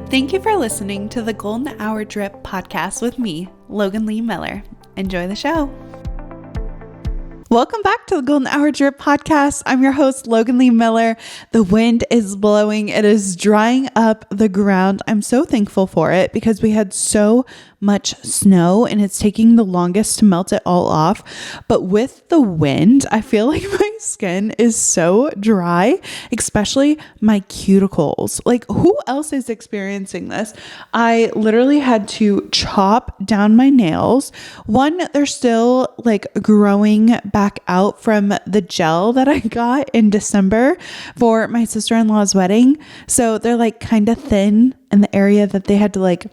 Thank you for listening to the Golden Hour Drip podcast with me, Logan Lee Miller. Enjoy the show. Welcome back to the Golden Hour Drip podcast. I'm your host, Logan Lee Miller. The wind is blowing. It is drying up the ground. I'm so thankful for it because we had so much snow and it's taking the longest to melt it all off. But with the wind, I feel like my skin is so dry, especially my cuticles. Like, who else is experiencing this? I literally had to chop down my nails. One, they're still like growing back out from the gel that I got in December for my sister-in-law's wedding. So they're like kind of thin in the area that they had to like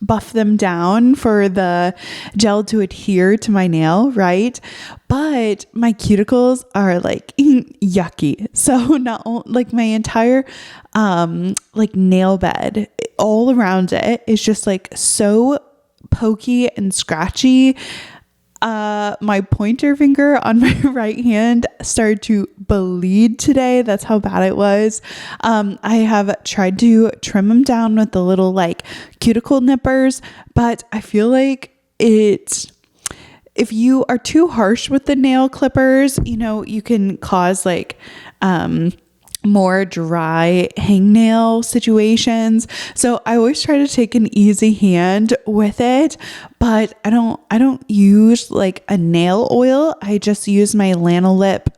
buff them down for the gel to adhere to my nail, right? But my cuticles are like yucky. So not like my entire like nail bed all around it is just like so pokey and scratchy. My pointer finger on my right hand started to bleed today. That's how bad it was. I have tried to trim them down with the little like cuticle nippers, but I feel like if you are too harsh with the nail clippers, you know, you can cause like, more dry hangnail situations. So I always try to take an easy hand with it, but I don't use like a nail oil. I just use my Lanolip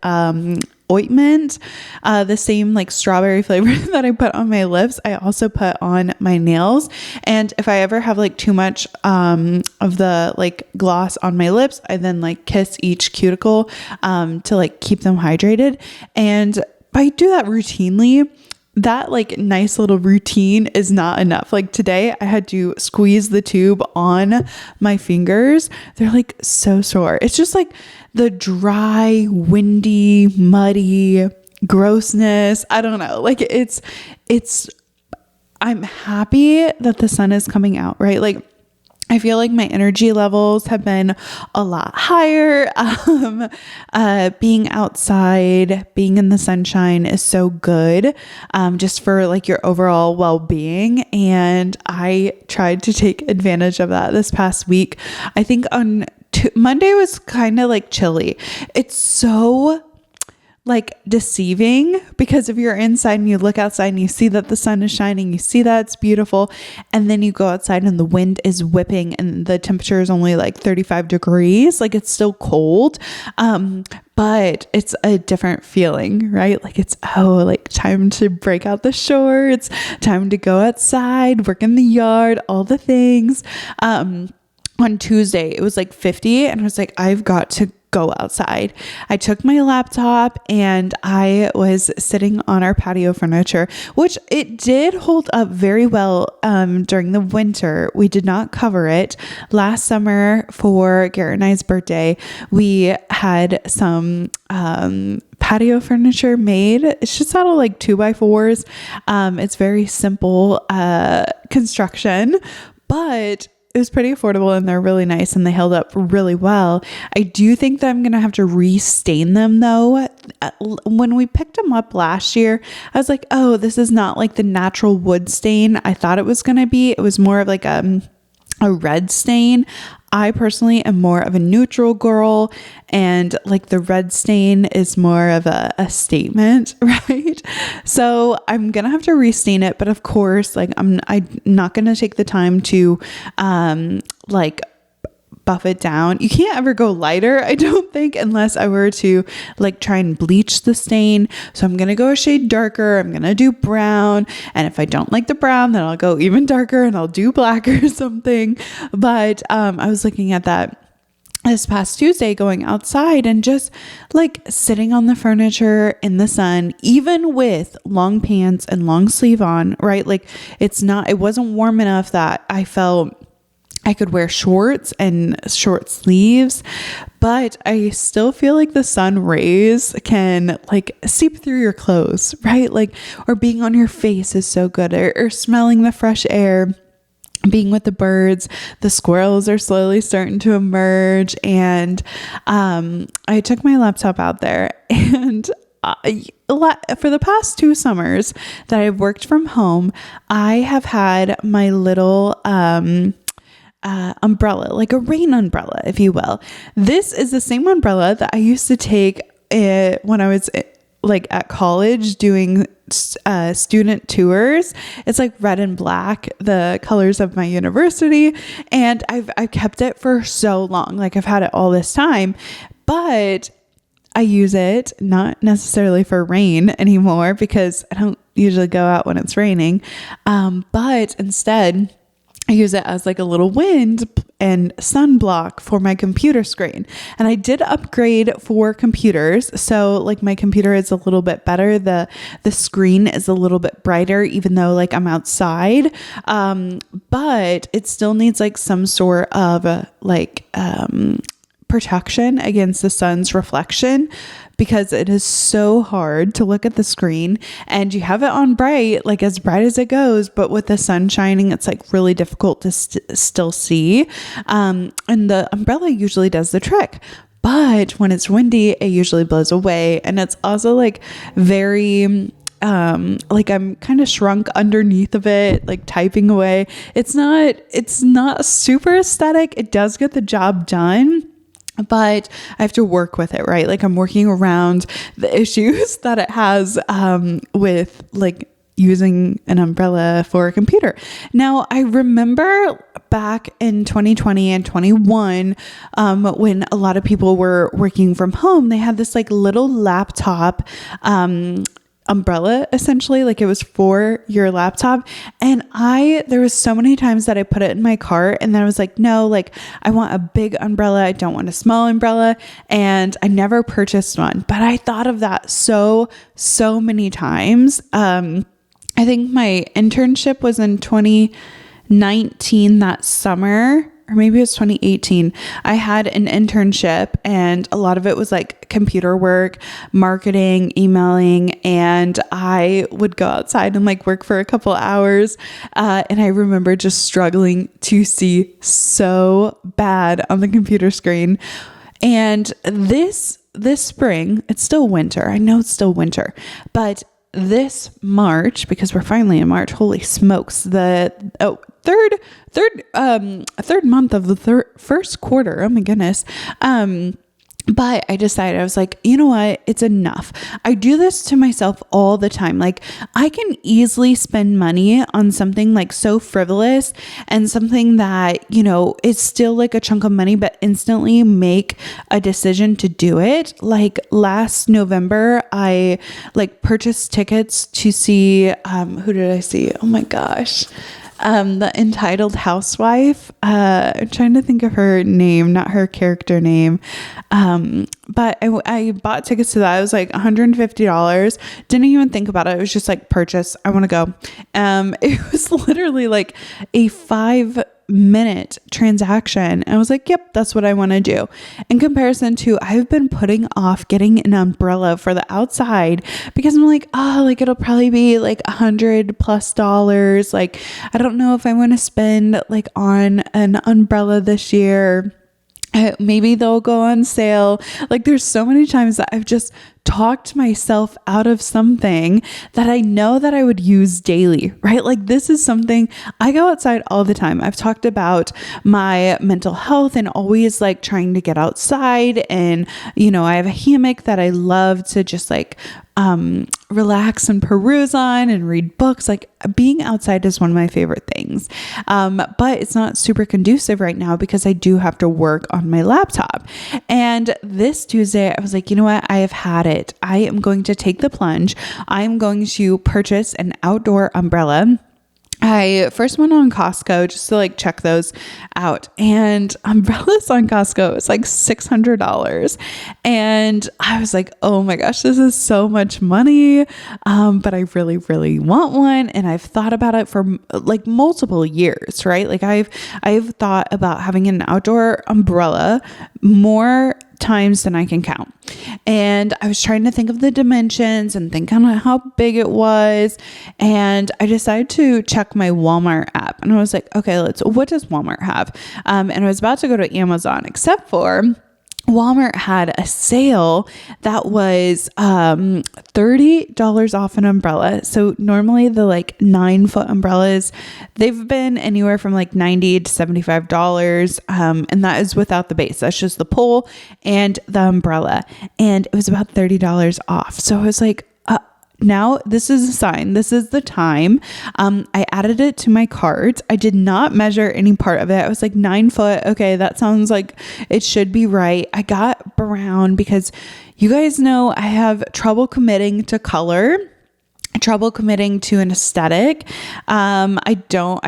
ointment, the same like strawberry flavor that I put on my lips, I also put on my nails. And if I ever have like too much of the like gloss on my lips, I then like kiss each cuticle to like keep them hydrated. And I do that routinely. That like nice little routine is not enough. Like today I had to squeeze the tube on my fingers. They're like so sore. It's just like the dry, windy, muddy grossness. I don't know. Like I'm happy that the sun is coming out, right? Like I feel like my energy levels have been a lot higher. Being outside, being in the sunshine is so good, just for like your overall well-being. And I tried to take advantage of that this past week. I think on Monday was kind of like chilly. It's so like deceiving because if you're inside and you look outside and you see that the sun is shining, you see that it's beautiful, and then you go outside and the wind is whipping and the temperature is only like 35 degrees, like it's still cold, but it's a different feeling, right? Like it's like time to break out the shorts, time to go outside, work in the yard, all the things. On Tuesday it was like 50 and I was like, I've got to go outside. I took my laptop and I was sitting on our patio furniture, which it did hold up very well during the winter. We did not cover it. Last summer for Garrett and I's birthday, we had some patio furniture made. It's just out of like 2x4s. It's very simple construction, but it was pretty affordable and they're really nice and they held up really well. I do think that I'm going to have to restain them though. When we picked them up last year, I was like, oh, this is not like the natural wood stain I thought it was going to be. It was more of like a red stain. I personally am more of a neutral girl and like the red stain is more of a statement, right? So I'm going to have to restain it. But of course, like I'm not going to take the time to like buff it down. You can't ever go lighter, I don't think, unless I were to like try and bleach the stain. So I'm going to go a shade darker. I'm going to do brown. And if I don't like the brown, then I'll go even darker and I'll do black or something. But I was looking at that this past Tuesday going outside and just like sitting on the furniture in the sun, even with long pants and long sleeve on, right? Like it wasn't warm enough that I felt I could wear shorts and short sleeves, but I still feel like the sun rays can like seep through your clothes, right? Like, or being on your face is so good, or smelling the fresh air, being with the birds. The squirrels are slowly starting to emerge. And I took my laptop out there and for the past 2 summers that I've worked from home, I have had my little umbrella, like a rain umbrella, if you will. This is the same umbrella that I used to take when I was like at college doing student tours. It's like red and black, the colors of my university, and I've kept it for so long. Like I've had it all this time, but I use it not necessarily for rain anymore because I don't usually go out when it's raining, but instead I use it as like a little wind and sunblock for my computer screen. And I did upgrade for computers. So like my computer is a little bit better. The screen is a little bit brighter, even though like I'm outside. But it still needs like some sort of protection against the sun's reflection, because it is so hard to look at the screen and you have it on bright, like as bright as it goes, but with the sun shining, it's like really difficult to still see. And the umbrella usually does the trick. But when it's windy, it usually blows away. And it's also like very like I'm kind of shrunk underneath of it, like typing away. It's not super aesthetic. It does get the job done, but I have to work with it, right? Like I'm working around the issues that it has with like using an umbrella for a computer. Now, I remember back in 2020 and 21, when a lot of people were working from home, they had this like little laptop umbrella, essentially, like it was for your laptop. And there was so many times that I put it in my cart and then I was like, no, like I want a big umbrella. I don't want a small umbrella. And I never purchased one, but I thought of that so many times. I think my internship was in 2019 that summer, or maybe it was 2018. I had an internship and a lot of it was like computer work, marketing, emailing, and I would go outside and like work for a couple hours. And I remember just struggling to see so bad on the computer screen. And this spring, it's still winter. I know it's still winter, but this March, because we're finally in March, holy smokes, the third month of the first quarter. Oh my goodness. But I decided, I was like, you know what? It's enough. I do this to myself all the time. Like I can easily spend money on something like so frivolous and something that, you know, is still like a chunk of money, but instantly make a decision to do it. Like last November, I like purchased tickets to see, who did I see? Oh my gosh. The Entitled Housewife. I'm trying to think of her name, not her character name. But I bought tickets to that. It was like $150. Didn't even think about it. It was just like purchase. I want to go. It was literally like a 5-minute transaction. And I was like, yep, that's what I want to do. In comparison to, I've been putting off getting an umbrella for the outside because I'm like, like it'll probably be like $100+. Like, I don't know if I want to spend like on an umbrella this year. Maybe they'll go on sale. Like there's so many times that I've just talked myself out of something that I know that I would use daily, right? Like this is something I go outside all the time. I've talked about my mental health and always like trying to get outside. And, you know, I have a hammock that I love to just like relax and peruse on and read books. Like being outside is one of my favorite things. But it's not super conducive right now because I do have to work on my laptop. And this Tuesday, I was like, you know what? I have had it. I am going to take the plunge. I am going to purchase an outdoor umbrella. I first went on Costco just to like check those out, and umbrellas on Costco is like $600. And I was like, oh my gosh, this is so much money. But I really, really want one. And I've thought about it for like multiple years, right? Like I've thought about having an outdoor umbrella more times than I can count. And I was trying to think of the dimensions and think kind of how big it was. And I decided to check my Walmart app. And I was like, okay, what does Walmart have? And I was about to go to Amazon, except for Walmart had a sale that was $30 off an umbrella. So normally the like 9-foot umbrellas, they've been anywhere from like $90 to $75. And that is without the base. That's just the pole and the umbrella. And it was about $30 off. So I was like, now this is a sign. This is the time. I added it to my cart. I did not measure any part of it. I was like 9 foot. Okay, that sounds like it should be right. I got brown because you guys know I have trouble committing to color, trouble committing to an aesthetic. I don't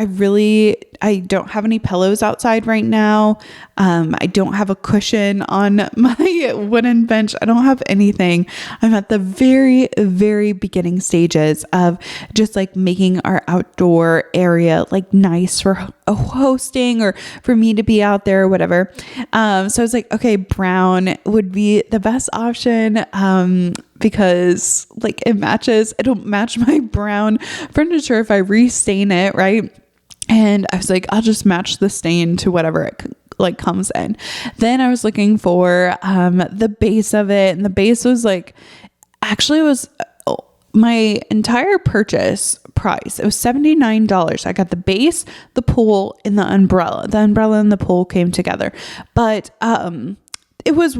have any pillows outside right now. I don't have a cushion on my wooden bench. I don't have anything. I'm at the very, very beginning stages of just like making our outdoor area like nice for a hosting or for me to be out there or whatever. So I was like, okay, brown would be the best option. Because like it matches, it'll match my brown furniture if I restain it, right? And I was like, I'll just match the stain to whatever it like comes in. Then I was looking for the base of it, and the base was like, actually it was my entire purchase price. It was $79. I got the base, the pole, and the umbrella. The umbrella and the pole came together, but it was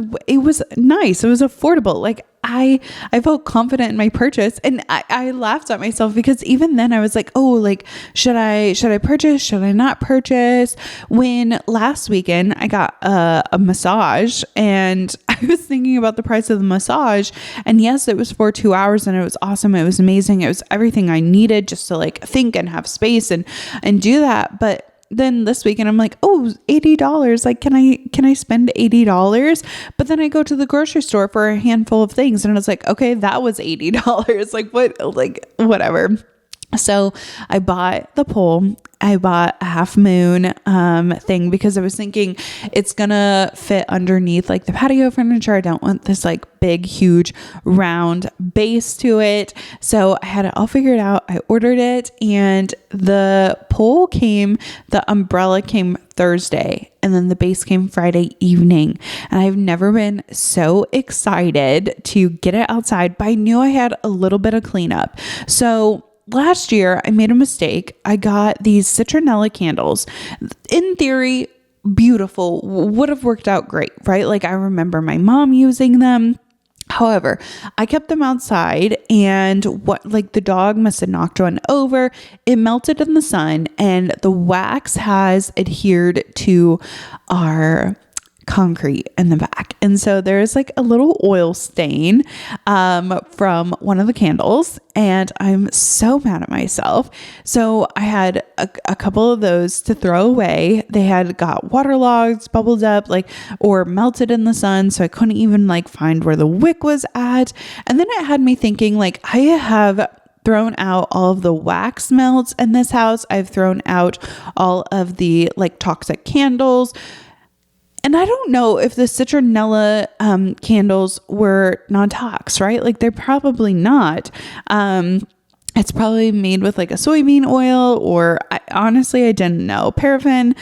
nice. It was affordable. Like I felt confident in my purchase, and I laughed at myself because even then I was like, oh, like, should I purchase? Should I not purchase? When last weekend I got a massage, and I was thinking about the price of the massage, and yes, it was for 2 hours, and it was awesome. It was amazing. It was everything I needed just to like think and have space and do that. But then this weekend I'm like, oh, $80. Like, can I spend $80? But then I go to the grocery store for a handful of things, and I was like, okay, that was $80. Like what, like whatever. So I bought the pole. I bought a half moon thing because I was thinking it's gonna fit underneath like the patio furniture. I don't want this like big, huge, round base to it. So I had it all figured out. I ordered it, and the pole came, the umbrella came Thursday, and then the base came Friday evening. And I've never been so excited to get it outside, but I knew I had a little bit of cleanup. So last year, I made a mistake. I got these citronella candles. In theory, beautiful, would have worked out great, right? Like I remember my mom using them. However, I kept them outside, and the dog must have knocked one over. It melted in the sun, and the wax has adhered to our concrete in the back. And so there's like a little oil stain from one of the candles, and I'm so mad at myself. So I had a couple of those to throw away. They had got waterlogged, bubbled up, or melted in the sun. So I couldn't even find where the wick was at. And then it had me thinking I have thrown out all of the wax melts in this house. I've thrown out all of the toxic candles. And I don't know if the citronella candles were non-tox, right? They're probably not. It's probably made with a soybean oil, or honestly, I didn't know. Paraffin.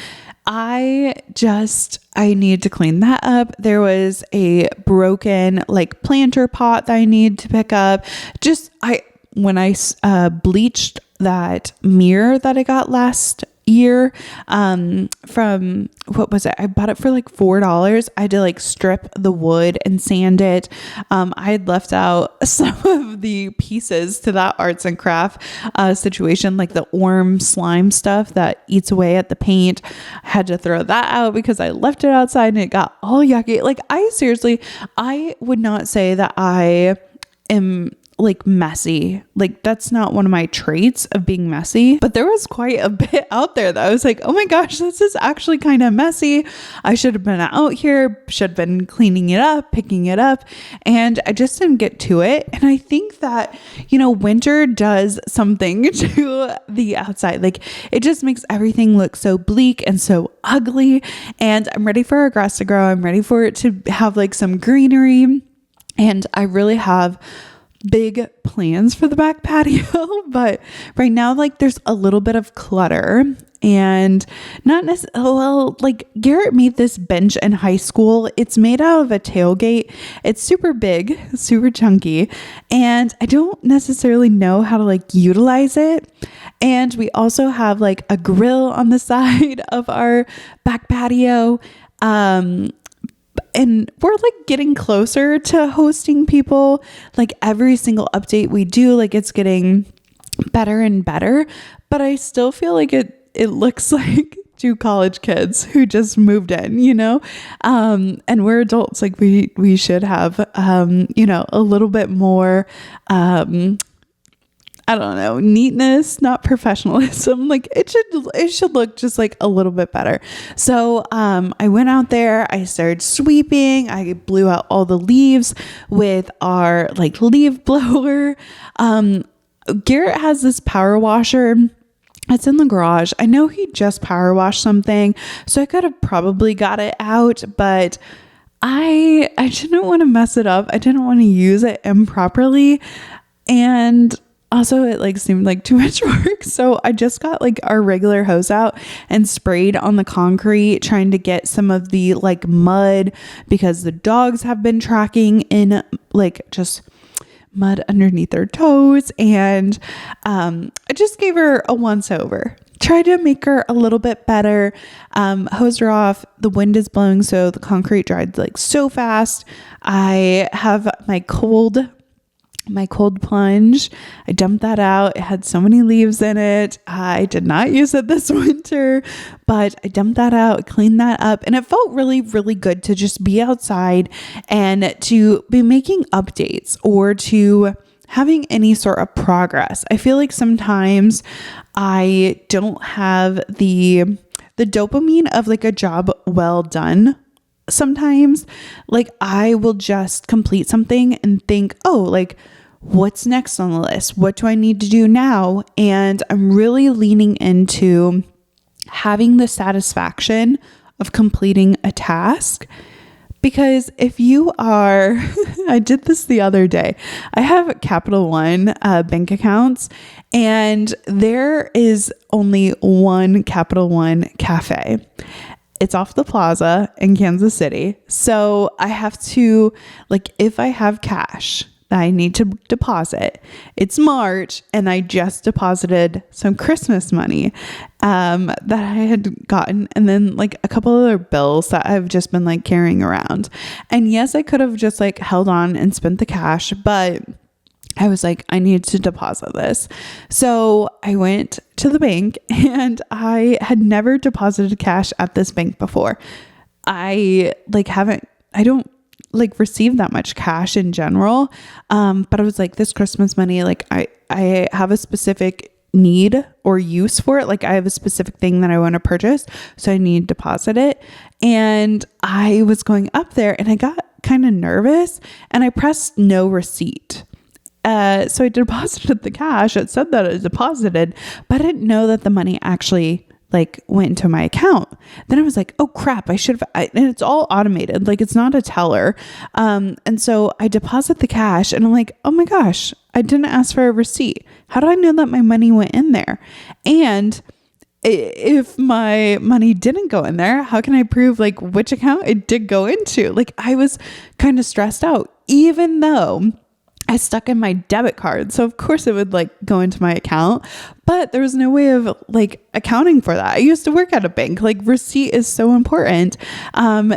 I need to clean that up. There was a broken planter pot that I need to pick up. When I bleached that mirror that I got last year from, what was it? I bought it for $4. I had to strip the wood and sand it. I had left out some of the pieces to that arts and craft situation, the orm slime stuff that eats away at the paint. I had to throw that out because I left it outside and it got all yucky. I would not say that I am messy. That's not one of my traits of being messy, but there was quite a bit out there that I was oh my gosh, this is actually kind of messy. I should have been out here, should have been cleaning it up, picking it up, and I just didn't get to it. And I think that, winter does something to the outside. It just makes everything look so bleak and so ugly. And I'm ready for our grass to grow. I'm ready for it to have some greenery. And I really have big plans for the back patio, but right now there's a little bit of clutter, and not necessarily, well, like Garrett made this bench in high school. It's made out of a tailgate. It's super big, super chunky, and I don't necessarily know how to like utilize it. And we also have like a grill on the side of our back patio. And we're like getting closer to hosting people. Like every single update we do, like it's getting better and better, but I still feel like it looks like two college kids who just moved in, and we're adults. Like we should have, a little bit more, I don't know, neatness, not professionalism. Like it should look just like a little bit better. So I went out there, I started sweeping, I blew out all the leaves with our like leaf blower. Garrett has this power washer. It's in the garage. I know he just power washed something, so I could have probably got it out, but I didn't want to mess it up. I didn't want to use it improperly. And also it like seemed like too much work. So I just got like our regular hose out and sprayed on the concrete, trying to get some of the like mud, because the dogs have been tracking in like just mud underneath their toes. And I just gave her a once over, tried to make her a little bit better. Hosed her off. The wind is blowing, so the concrete dried like so fast. I have my cold plunge. I dumped that out. It had so many leaves in it. I did not use it this winter, but I dumped that out, cleaned that up, and it felt really, really good to just be outside and to be making updates or to having any sort of progress. I feel like sometimes I don't have the dopamine of like a job well done. Sometimes like I will just complete something and think, oh, like what's next on the list? What do I need to do now? And I'm really leaning into having the satisfaction of completing a task. Because if you are, I did this the other day. I have Capital One bank accounts, and there is only one Capital One cafe. It's off the plaza in Kansas City. So I have to, like, if I have cash that I need to deposit, it's March, and I just deposited some Christmas money that I had gotten, and then like a couple other bills that I've just been like carrying around. And yes, I could have just like held on and spent the cash, but I was like, I need to deposit this. So I went to the bank, and I had never deposited cash at this bank before. I don't like receive that much cash in general. But I was like, this Christmas money, like I have a specific need or use for it. Like I have a specific thing that I want to purchase, so I need to deposit it. And I was going up there, and I got kind of nervous, and I pressed no receipt. So I deposited the cash. It said that it deposited, but I didn't know that the money actually like went into my account. Then I was like, oh crap, and it's all automated. Like it's not a teller. And so I deposit the cash, and I'm like, oh my gosh, I didn't ask for a receipt. How do I know that my money went in there? And if my money didn't go in there, how can I prove like which account it did go into? Like I was kind of stressed out, even though I stuck in my debit card. So of course it would like go into my account, but there was no way of like accounting for that. I used to work at a bank. Like receipt is so important.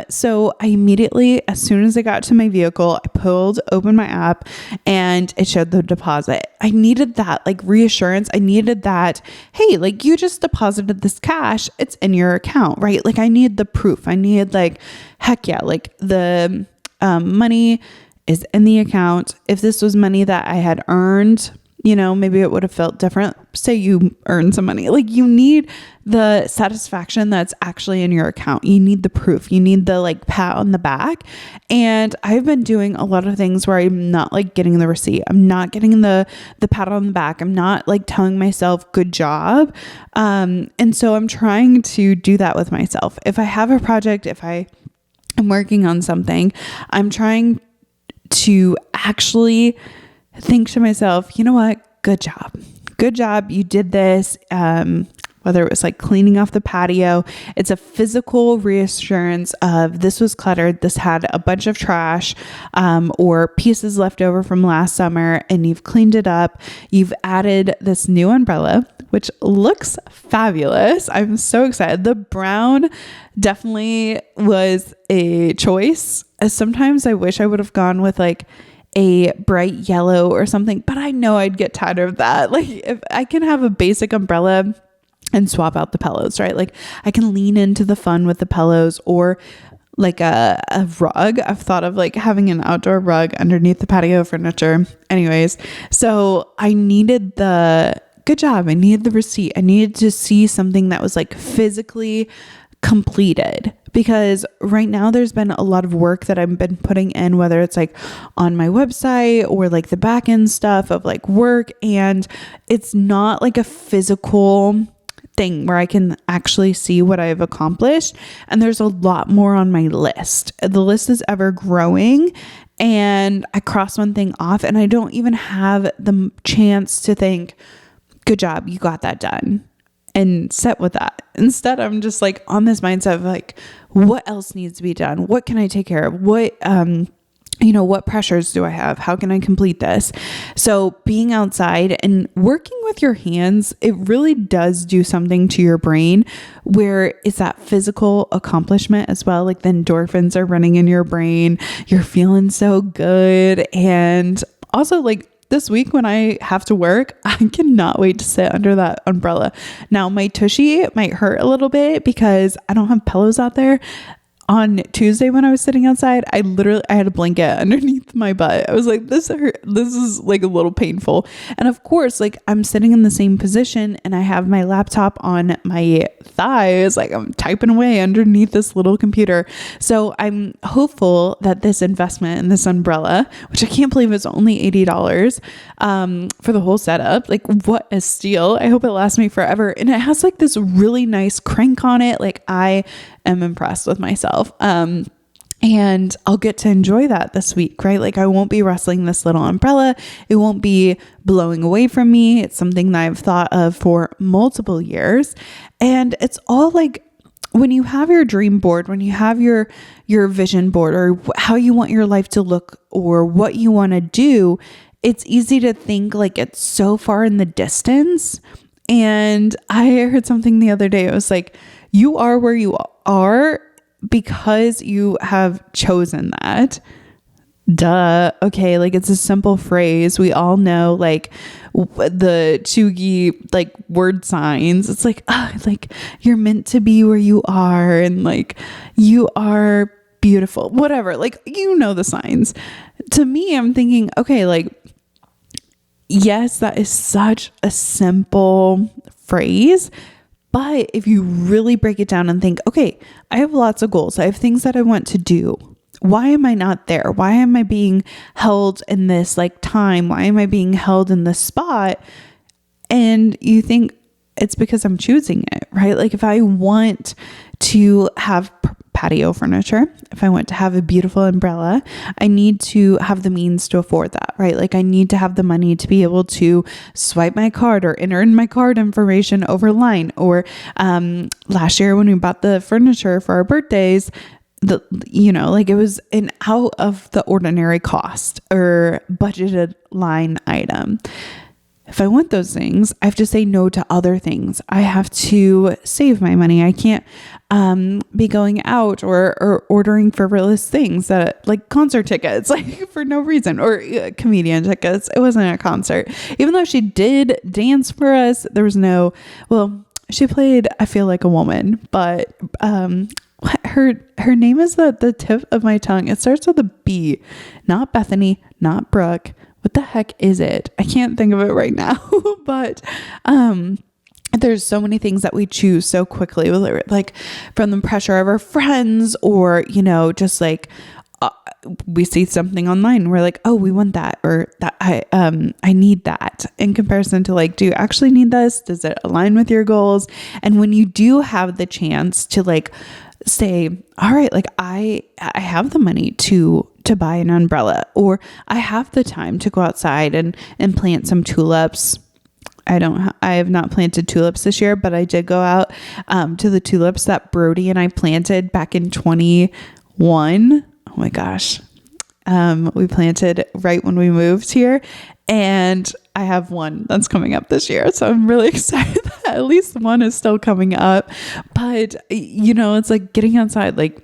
So I immediately, as soon as I got to my vehicle, I opened my app, and it showed the deposit. I needed that like reassurance. I needed that, hey, like you just deposited this cash, it's in your account, right? Like I need the proof. I need like, heck yeah, like the money is in the account. If this was money that I had earned, maybe it would have felt different. Say you earned some money. Like you need the satisfaction that's actually in your account. You need the proof. You need the like pat on the back. And I've been doing a lot of things where I'm not like getting the receipt. I'm not getting the pat on the back. I'm not like telling myself good job. And so I'm trying to do that with myself. If I have a project, if I am working on something, I'm trying to actually think to myself, you know what? Good job. You did this. whether it was like cleaning off the patio. It's a physical reassurance of this was cluttered, this had a bunch of trash, or pieces left over from last summer, and you've cleaned it up. You've added this new umbrella, which looks fabulous. I'm so excited. The brown definitely was a choice. Sometimes I wish I would have gone with like a bright yellow or something, but I know I'd get tired of that. Like if I can have a basic umbrella and swap out the pillows, right? Like I can lean into the fun with the pillows, or like a rug. I've thought of like having an outdoor rug underneath the patio furniture. Anyways, so I needed good job. I needed the receipt. I needed to see something that was like physically completed, because right now there's been a lot of work that I've been putting in, whether it's like on my website or like the back end stuff of like work, and it's not like a physical thing where I can actually see what I've accomplished. And there's a lot more on my list. The list is ever growing, and I cross one thing off and I don't even have the chance to think, good job, you got that done, and sit with that. Instead, I'm just like on this mindset of like, what else needs to be done? What can I take care of? What pressures do I have? How can I complete this? So being outside and working with your hands, it really does do something to your brain, where it's that physical accomplishment as well. Like the endorphins are running in your brain. You're feeling so good. And also like this week when I have to work, I cannot wait to sit under that umbrella. Now my tushy might hurt a little bit because I don't have pillows out there. On Tuesday when I was sitting outside, I had a blanket underneath my butt. I was like, this is like a little painful. And of course, like I'm sitting in the same position and I have my laptop on my thighs, like I'm typing away underneath this little computer. So I'm hopeful that this investment in this umbrella, which I can't believe is only $80 for the whole setup, like what a steal. I hope it lasts me forever. And it has like this really nice crank on it. Like I am impressed with myself. And I'll get to enjoy that this week, right? Like I won't be wrestling this little umbrella. It won't be blowing away from me. It's something that I've thought of for multiple years. And it's all like when you have your dream board, when you have your vision board, or how you want your life to look or what you want to do, it's easy to think like it's so far in the distance. And I heard something the other day. It was like, you are where you are because you have chosen that. Duh. Okay. Like it's a simple phrase. We all know like the chuggy like word signs. It's like, like you're meant to be where you are, and like you are beautiful, whatever. Like, you know, the signs. To me, I'm thinking, okay, like, yes, that is such a simple phrase. But if you really break it down and think, okay, I have lots of goals. I have things that I want to do. Why am I not there? Why am I being held in this like time? Why am I being held in this spot? And you think it's because I'm choosing it, right? Like if I want to have patio furniture, if I want to have a beautiful umbrella, I need to have the means to afford that, right? Like I need to have the money to be able to swipe my card or enter in my card information over line. Or last year when we bought the furniture for our birthdays, like it was an out of the ordinary cost or budgeted line item. If I want those things, I have to say no to other things. I have to save my money. I can't be going out or ordering frivolous things that like concert tickets, like for no reason, or comedian tickets. It wasn't a concert. Even though she did dance for us, there was she played I Feel Like a Woman, but her name is the tip of my tongue. It starts with a B, not Bethany, not Brooke. What the heck is it? I can't think of it right now, but there's so many things that we choose so quickly, like from the pressure of our friends, or, just like we see something online. We're like, oh, we want that, or that I need that, in comparison to like, do you actually need this? Does it align with your goals? And when you do have the chance to like say, all right, like I have the money to buy an umbrella, or I have the time to go outside and plant some tulips. I don't I have not planted tulips this year, but I did go out to the tulips that Brody and I planted back in 21. Oh my gosh. We planted right when we moved here, and I have one that's coming up this year. So I'm really excited that at least one is still coming up. But, it's like getting outside, like,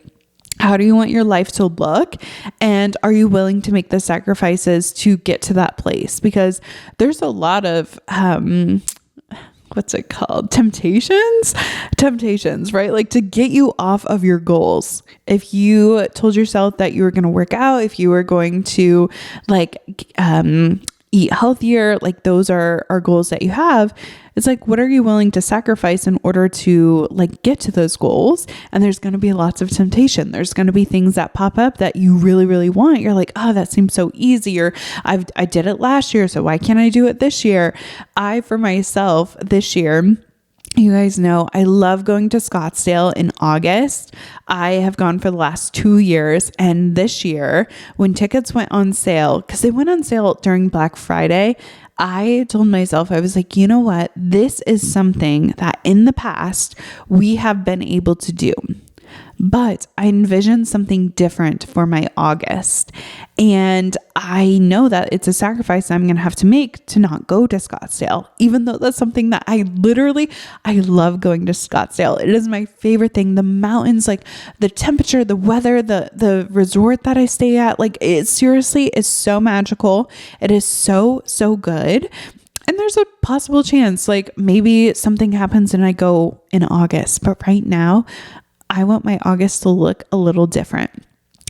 how do you want your life to look? And are you willing to make the sacrifices to get to that place? Because there's a lot of, what's it called? Temptations, right? Like to get you off of your goals. If you told yourself that you were going to work out, if you were going to eat healthier, like those are goals that you have. It's like, what are you willing to sacrifice in order to like get to those goals? And there's going to be lots of temptation. There's going to be things that pop up that you really, really want. You're like, oh, that seems so easy. Or I did it last year, so why can't I do it this year? For myself this year, you guys know I love going to Scottsdale in August. I have gone for the last 2 years. And this year, when tickets went on sale, because they went on sale during Black Friday, I told myself, I was like, you know what? This is something that in the past we have been able to do. But I envisioned something different for my August. And I know that it's a sacrifice I'm going to have to make to not go to Scottsdale, even though that's something that I love going to Scottsdale. It is my favorite thing. The mountains, like the temperature, the weather, the resort that I stay at, like it seriously is so magical. It is so, so good. And there's a possible chance, like maybe something happens and I go in August. But right now, I want my August to look a little different.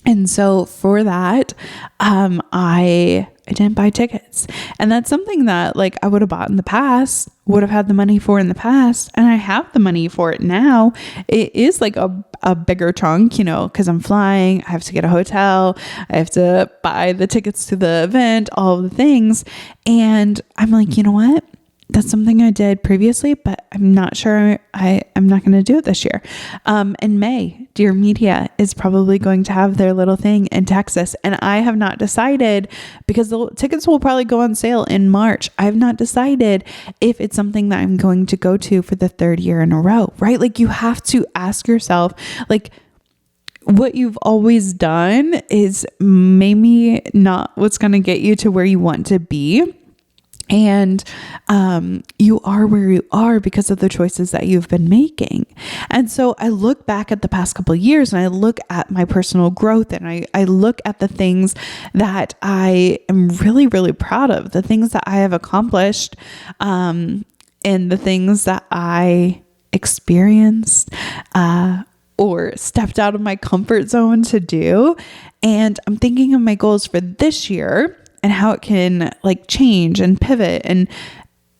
And so for that, I didn't buy tickets. And that's something that like I would have bought in the past, would have had the money for in the past. And I have the money for it now. It is like a bigger chunk, because I'm flying. I have to get a hotel. I have to buy the tickets to the event, all of the things. And I'm like, you know what? That's something I did previously, but I'm not sure I'm not going to do it this year. In May, Dear Media is probably going to have their little thing in Texas. And I have not decided, because the tickets will probably go on sale in March. I have not decided if it's something that I'm going to go to for the third year in a row, right? Like you have to ask yourself, like, what you've always done is maybe not what's going to get you to where you want to be. And you are where you are because of the choices that you've been making. And so I look back at the past couple of years and I look at my personal growth and I look at the things that I am really, really proud of, the things that I have accomplished, and the things that I experienced, or stepped out of my comfort zone to do. And I'm thinking of my goals for this year and how it can like change and pivot, and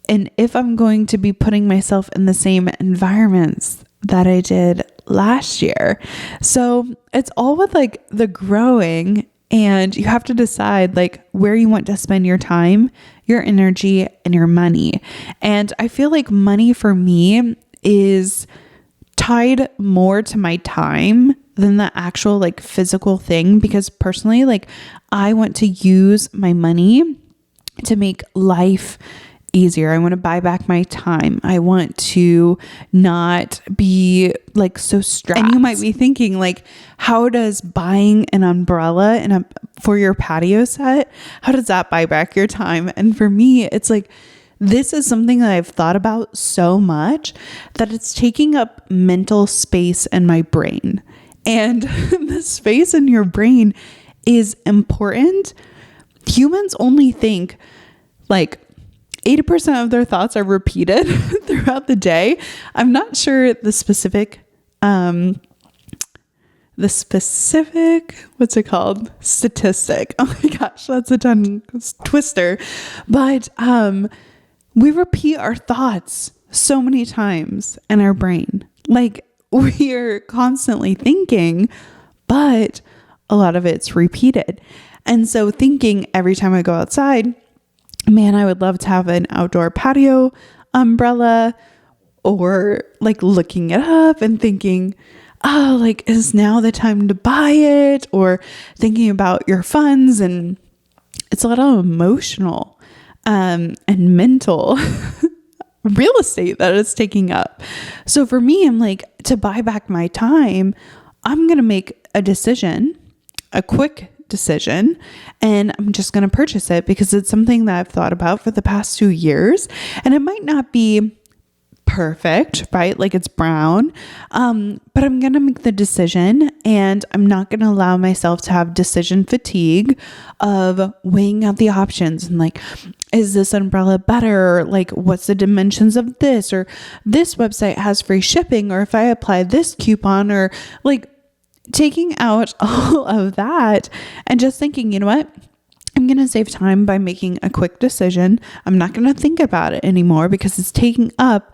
if I'm going to be putting myself in the same environments that I did last year. So it's all with like the growing, and you have to decide like where you want to spend your time, your energy, and your money. And I feel like money for me is tied more to my time than the actual like physical thing, because personally, like I want to use my money to make life easier. I want to buy back my time. I want to not be like so stressed. And you might be thinking like, how does buying an umbrella for your patio set, how does that buy back your time? And for me, it's like, this is something that I've thought about so much that it's taking up mental space in my brain. And the space in your brain is important. Humans only think like 80% of their thoughts are repeated throughout the day. I'm not sure the specific, what's it called? Statistic. Oh my gosh, that's a tongue twister. But, we repeat our thoughts so many times in our brain. Like we are constantly thinking, but a lot of it's repeated. And so thinking every time I go outside, man, I would love to have an outdoor patio umbrella, or like looking it up and thinking, oh, like, is now the time to buy it? Or thinking about your funds. And it's a lot of emotional and mental real estate that it's taking up. So for me, I'm like, to buy back my time, I'm going to make a decision, a quick decision, and I'm just going to purchase it because it's something that I've thought about for the past 2 years. And it might not be perfect, right? Like it's brown. But I'm going to make the decision, and I'm not going to allow myself to have decision fatigue of weighing out the options and like, is this umbrella better? Or like, what's the dimensions of this? Or this website has free shipping, or if I apply this coupon, or like taking out all of that and just thinking, you know what? I'm going to save time by making a quick decision. I'm not going to think about it anymore because it's taking up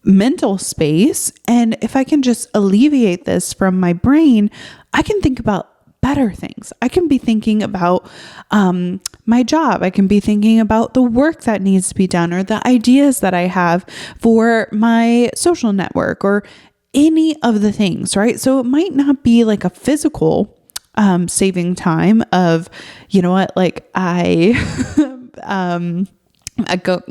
mental space. And if I can just alleviate this from my brain, I can think about better things. I can be thinking about my job. I can be thinking about the work that needs to be done, or the ideas that I have for my social network, or any of the things, right? So it might not be like a physical saving time you know what, like I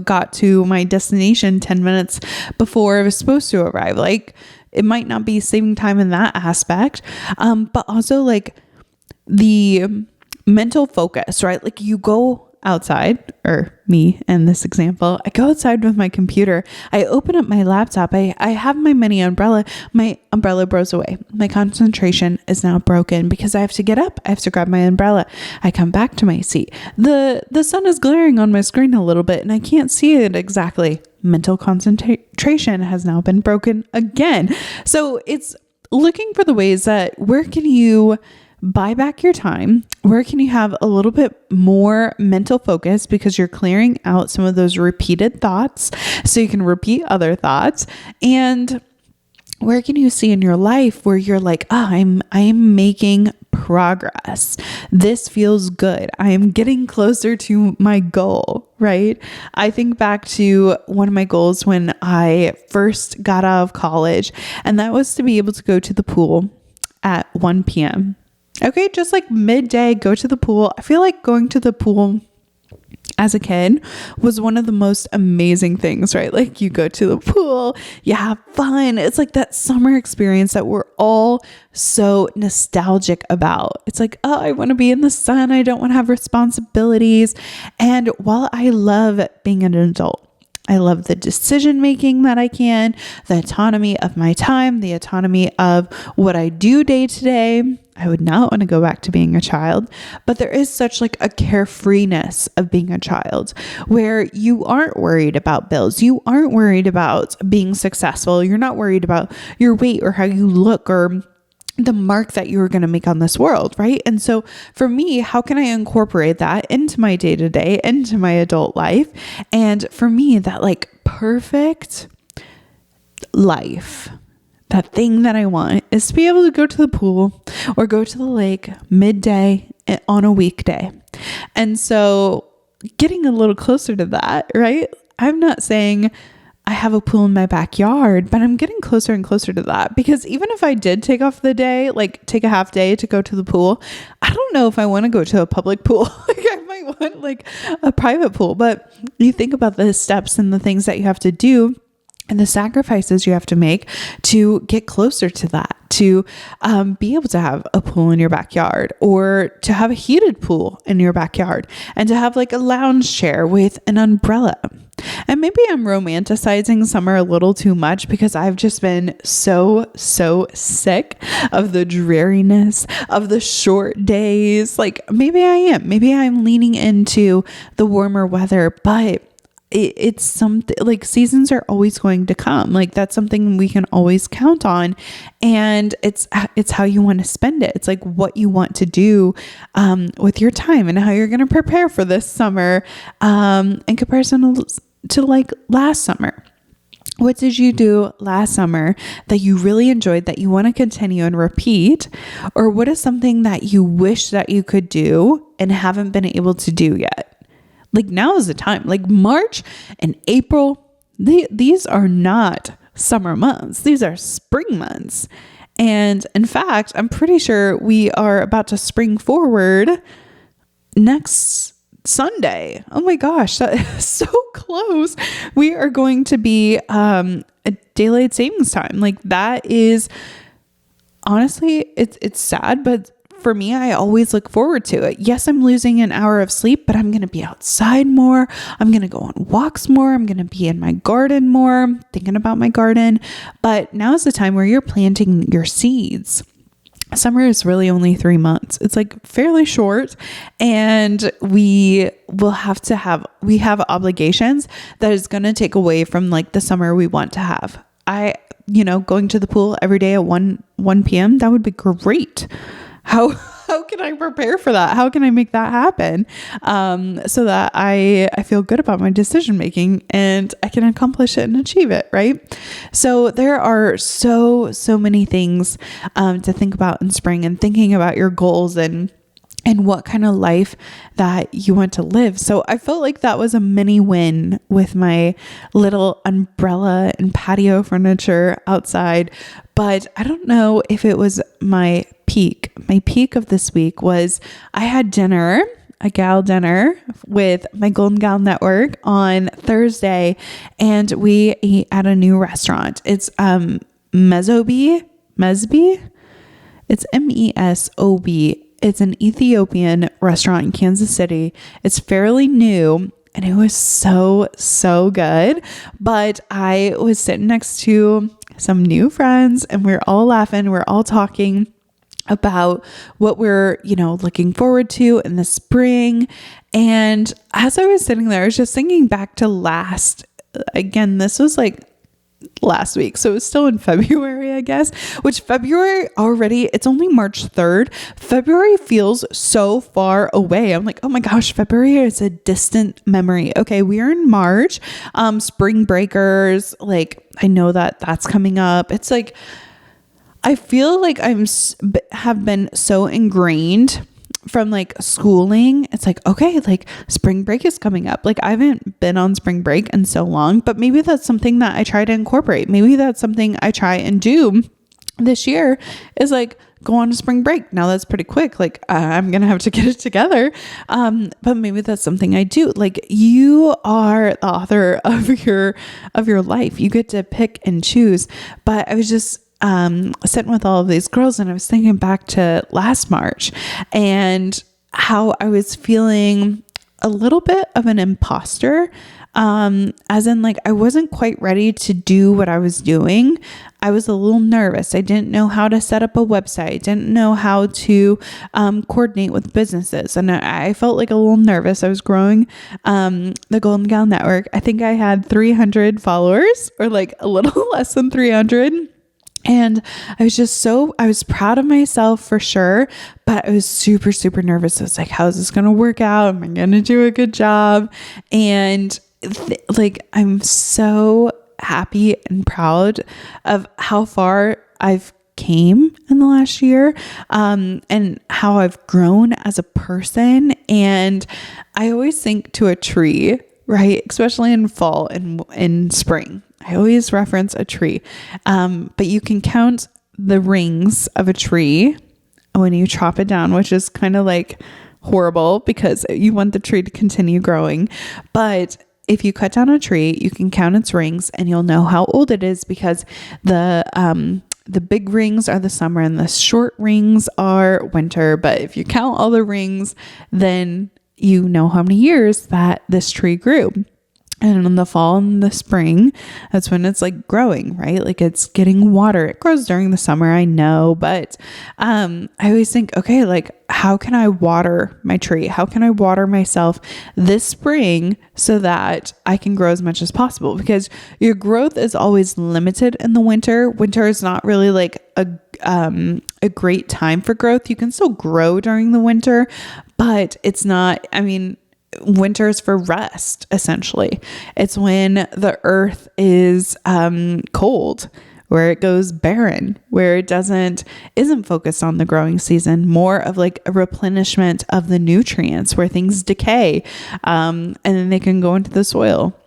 got to my destination 10 minutes before I was supposed to arrive. Like it might not be saving time in that aspect, but also like the mental focus, right? Like you go outside, or me in this example, I go outside with my computer, I open up my laptop, I have my mini umbrella, my umbrella blows away. My concentration is now broken because I have to get up, I have to grab my umbrella. I come back to my seat. The sun is glaring on my screen a little bit and I can't see it exactly. Mental concentration has now been broken again. So it's looking for the ways that where can you buy back your time? Where can you have a little bit more mental focus because you're clearing out some of those repeated thoughts so you can repeat other thoughts? And where can you see in your life where you're like, I'm making progress. This feels good. I am getting closer to my goal, right? I think back to one of my goals when I first got out of college, and that was to be able to go to the pool at 1 p.m. Okay, just like midday, go to the pool. I feel like going to the pool as a kid was one of the most amazing things, right? Like you go to the pool, you have fun. It's like that summer experience that we're all so nostalgic about. It's like, oh, I want to be in the sun. I don't want to have responsibilities. And while I love being an adult, I love the decision making that I can, the autonomy of my time, the autonomy of what I do day to day. I would not want to go back to being a child, but there is such like a carefreeness of being a child where you aren't worried about bills. You aren't worried about being successful. You're not worried about your weight or how you look or the mark that you're going to make on this world, right? And so for me, how can I incorporate that into my day-to-day, into my adult life? And for me, that like perfect life, that thing that I want is to be able to go to the pool or go to the lake midday on a weekday. And so getting a little closer to that, right? I'm not saying I have a pool in my backyard, but I'm getting closer and closer to that because even if I did take off the day, like take a half day to go to the pool, I don't know if I want to go to a public pool. Like I might want like a private pool, but you think about the steps and the things that you have to do and the sacrifices you have to make to get closer to that, to be able to have a pool in your backyard or to have a heated pool in your backyard and to have like a lounge chair with an umbrella. And maybe I'm romanticizing summer a little too much because I've just been so sick of the dreariness of the short days. Like maybe I am. Maybe I'm leaning into the warmer weather, but it's something like seasons are always going to come. Like that's something we can always count on. And it's how you want to spend it. It's like what you want to do with your time and how you're going to prepare for this summer in comparison to like last summer. What did you do last summer that you really enjoyed that you want to continue and repeat? Or what is something that you wish that you could do and haven't been able to do yet? Like now is the time. Like March and April, these are not summer months. These are spring months. And in fact, I'm pretty sure we are about to spring forward next Sunday. Oh my gosh, that is so close. We are going to be a daylight savings time. Like that is honestly, it's sad, but for me, I always look forward to it. Yes, I'm losing an hour of sleep, but I'm going to be outside more. I'm going to go on walks more. I'm going to be in my garden more, thinking about my garden. But now is the time where you're planting your seeds. Summer is really only 3 months. It's like fairly short, and we have obligations that is going to take away from like the summer we want to have. Going to the pool every day at 1 p.m. that would be great. How can I prepare for that? How can I make that happen? So that I feel good about my decision making and I can accomplish it and achieve it. Right. So there are so many things, to think about in spring, and thinking about your goals and what kind of life that you want to live. So I felt like that was a mini win with my little umbrella and patio furniture outside. But I don't know if it was my peak. My peak of this week was I had dinner, a gal dinner with my Golden Gal Network on Thursday, and we ate at a new restaurant. It's Mesby. It's MESOB. It's an Ethiopian restaurant in Kansas City. It's fairly new and it was so good. But I was sitting next to some new friends and we're all laughing. We're all talking about what we're, looking forward to in the spring. And as I was sitting there, I was just thinking back to this was like last week. So it was still in February, I guess, which February already, it's only March 3rd. February feels so far away. I'm like, oh my gosh, February is a distant memory. Okay. We are in March, spring breakers. Like I know that that's coming up. It's like, I feel like have been so ingrained from like schooling. It's like, okay, like spring break is coming up. Like I haven't been on spring break in so long, but maybe that's something that I try to incorporate. Maybe that's something I try and do this year is like go on a spring break. Now that's pretty quick. Like I'm going to have to get it together. But maybe that's something I do. Like you are the author of your life. You get to pick and choose. But I was just sitting with all of these girls and I was thinking back to last March and how I was feeling a little bit of an imposter, as in like I wasn't quite ready to do what I was doing. I was a little nervous. I didn't know how to set up a website. Didn't know how to coordinate with businesses. And I felt like a little nervous. I was growing the Golden Gal Network. I think I had 300 followers or like a little less than 300. And I was proud of myself for sure, but I was super, super nervous. I was like, how is this going to work out? Am I going to do a good job? And I'm so happy and proud of how far I've came in the last year, and how I've grown as a person. And I always think to a tree, right? Especially in fall and in spring. I always reference a tree, but you can count the rings of a tree when you chop it down, which is kind of like horrible because you want the tree to continue growing. But if you cut down a tree, you can count its rings and you'll know how old it is because the big rings are the summer and the short rings are winter. But if you count all the rings, then you know how many years that this tree grew. And in the fall and the spring, that's when it's like growing, right? Like it's getting water. It grows during the summer, I know, but I always think, okay, like how can I water my tree? How can I water myself this spring so that I can grow as much as possible? Because your growth is always limited in the winter. Winter is not really like a great time for growth. You can still grow during the winter, but it's not, winter is for rest, essentially. It's when the earth is cold, where it goes barren, where it isn't focused on the growing season, more of like a replenishment of the nutrients where things decay, and then they can go into the soil.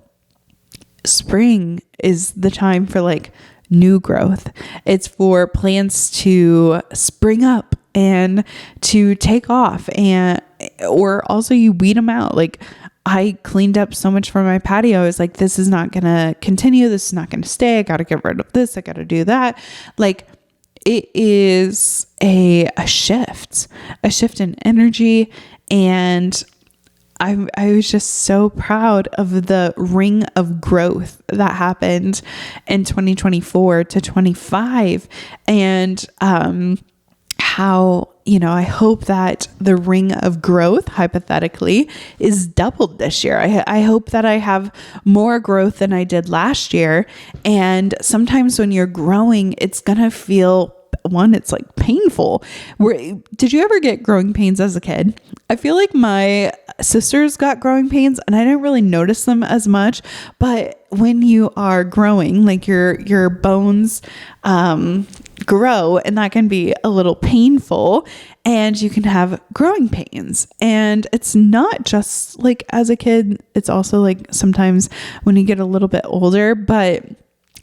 Spring is the time for like new growth. It's for plants to spring up and to take off, and or also you weed them out. Like, I cleaned up so much from my patio. I was like, this is not going to continue. This is not going to stay. I got to get rid of this. I got to do that. Like, it is a shift in energy. And I was just so proud of the ring of growth that happened in 2024 to 25. And, how, I hope that the ring of growth, hypothetically, is doubled this year. I hope that I have more growth than I did last year. And sometimes when you're growing, it's going to feel, it's like painful. Did you ever get growing pains as a kid? I feel like my sisters got growing pains and I didn't really notice them as much. But when you are growing, like your bones grow, and that can be a little painful, and you can have growing pains. And it's not just like as a kid, it's also like sometimes when you get a little bit older. But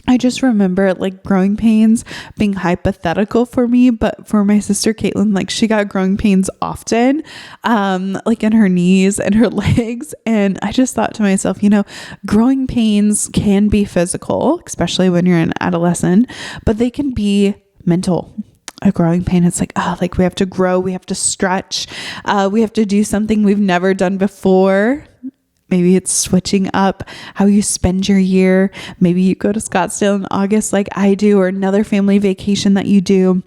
I just remember like growing pains being hypothetical for me, but for my sister Caitlin, like she got growing pains often, like in her knees and her legs. And I just thought to myself, growing pains can be physical, especially when you're an adolescent, but they can be mental. A growing pain, it's like, like we have to grow, we have to stretch, we have to do something we've never done before. Maybe it's switching up how you spend your year. Maybe you go to Scottsdale in August like I do, or another family vacation that you do,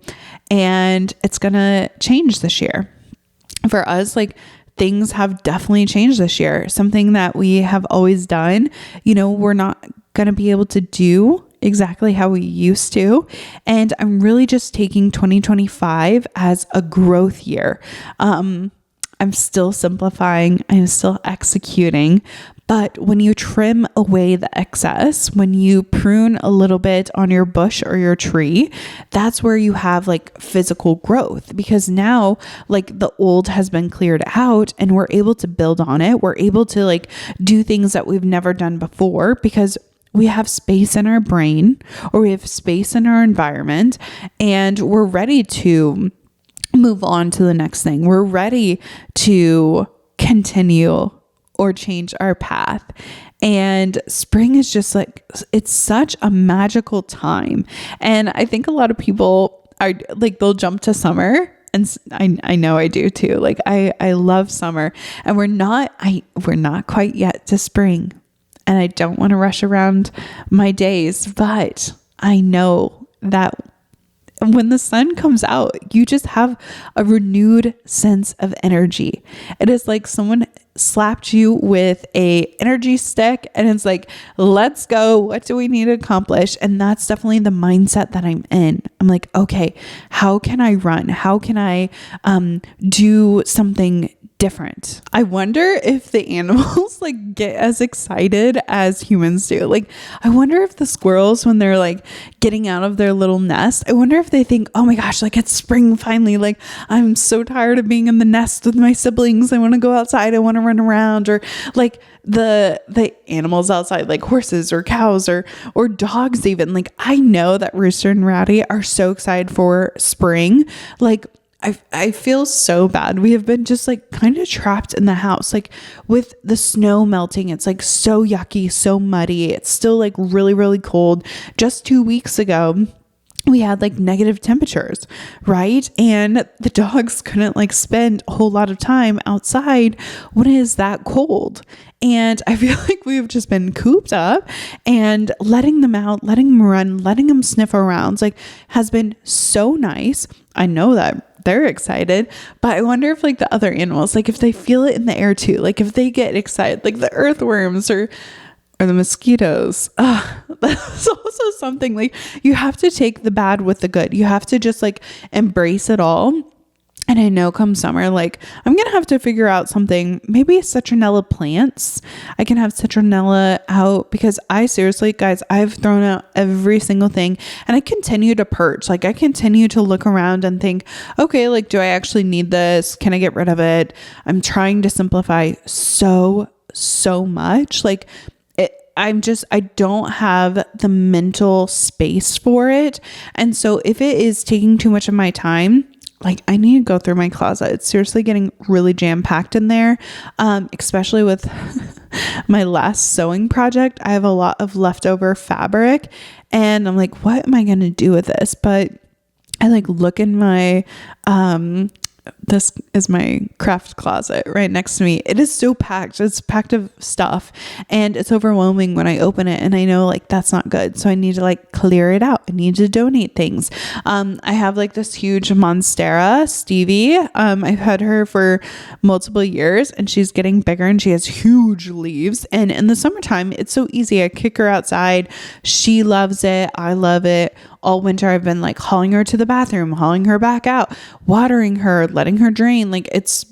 and it's going to change this year. For us, like things have definitely changed this year. Something that we have always done, we're not going to be able to do exactly how we used to. And I'm really just taking 2025 as a growth year. I'm still simplifying, I'm still executing, but when you trim away the excess, when you prune a little bit on your bush or your tree, that's where you have like physical growth, because now like the old has been cleared out and we're able to build on it. We're able to like do things that we've never done before because we have space in our brain, or we have space in our environment, and we're ready to move on to the next thing. We're ready to continue or change our path. And spring is just like, it's such a magical time. And I think a lot of people are like, they'll jump to summer. And I know I do too. Like I love summer, and we're not quite yet to spring. And I don't want to rush around my days, but I know that when the sun comes out, you just have a renewed sense of energy. It is like someone slapped you with a energy stick and it's like, let's go. What do we need to accomplish? And that's definitely the mindset that I'm in. I'm like, okay, how can I run? How can I do something different? I wonder if the animals like get as excited as humans do. Like, I wonder if the squirrels, when they're like getting out of their little nest, I wonder if they think, oh my gosh, like it's spring finally. Like, I'm so tired of being in the nest with my siblings. I want to go outside. I want to run around. Or like the animals outside, like horses or cows or dogs even. Like, I know that Rooster and Ratty are so excited for spring. Like, I feel so bad. We have been just like kind of trapped in the house, like with the snow melting. It's like so yucky, so muddy. It's still like really, really cold. Just 2 weeks ago, we had like negative temperatures, right? And the dogs couldn't like spend a whole lot of time outside when it is that cold. And I feel like we've just been cooped up, and letting them out, letting them run, letting them sniff around, like has been so nice. I know that they're excited, but I wonder if like the other animals, like if they feel it in the air too, like if they get excited, like the earthworms or the mosquitoes. That's also something, like you have to take the bad with the good. You have to just like embrace it all. And I know come summer, like I'm going to have to figure out something, maybe citronella plants. I can have citronella out, because I seriously, guys, I've thrown out every single thing, and I continue to purge. Like I continue to look around and think, okay, like, do I actually need this? Can I get rid of it? I'm trying to simplify so much. Like I don't have the mental space for it. And so if it is taking too much of my time, like I need to go through my closet. It's seriously getting really jam packed in there. Especially with my last sewing project. I have a lot of leftover fabric and I'm like, what am I going to do with this? But I like look in my, this is my craft closet right next to me. It is so packed. It's packed of stuff and it's overwhelming when I open it, and I know like that's not good. So I need to like clear it out. I need to donate things. I have like this huge Monstera Stevie. I've had her for multiple years and she's getting bigger and she has huge leaves. And in the summertime, it's so easy. I kick her outside. She loves it. I love it. All winter, I've been like hauling her to the bathroom, hauling her back out, watering her, letting her drain. Like it's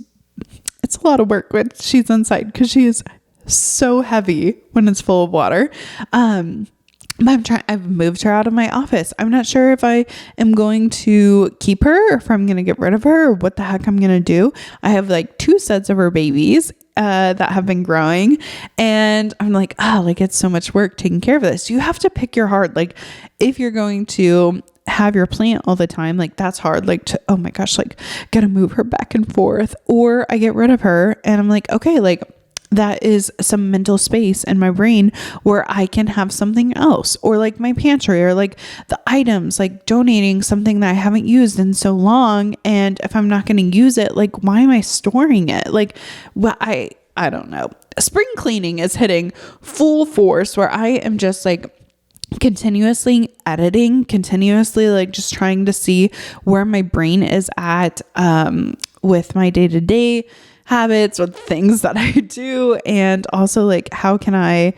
a lot of work when she's inside because she is so heavy when it's full of water. I've moved her out of my office. I'm not sure if I am going to keep her or if I'm going to get rid of her or what the heck I'm going to do. I have like 2 sets of her babies that have been growing, and I'm like, like it's so much work taking care of this. You have to pick your heart. Like if you're going to have your plant all the time, like that's hard. Like oh my gosh, like gotta move her back and forth, or I get rid of her and I'm like, okay, like that is some mental space in my brain where I can have something else, or like my pantry, or like the items, like donating something that I haven't used in so long. And if I'm not going to use it, like, why am I storing it? Like, well, I don't know. Spring cleaning is hitting full force where I am just like continuously editing, continuously like just trying to see where my brain is at, with my day-to-day habits or things that I do, and also like how can I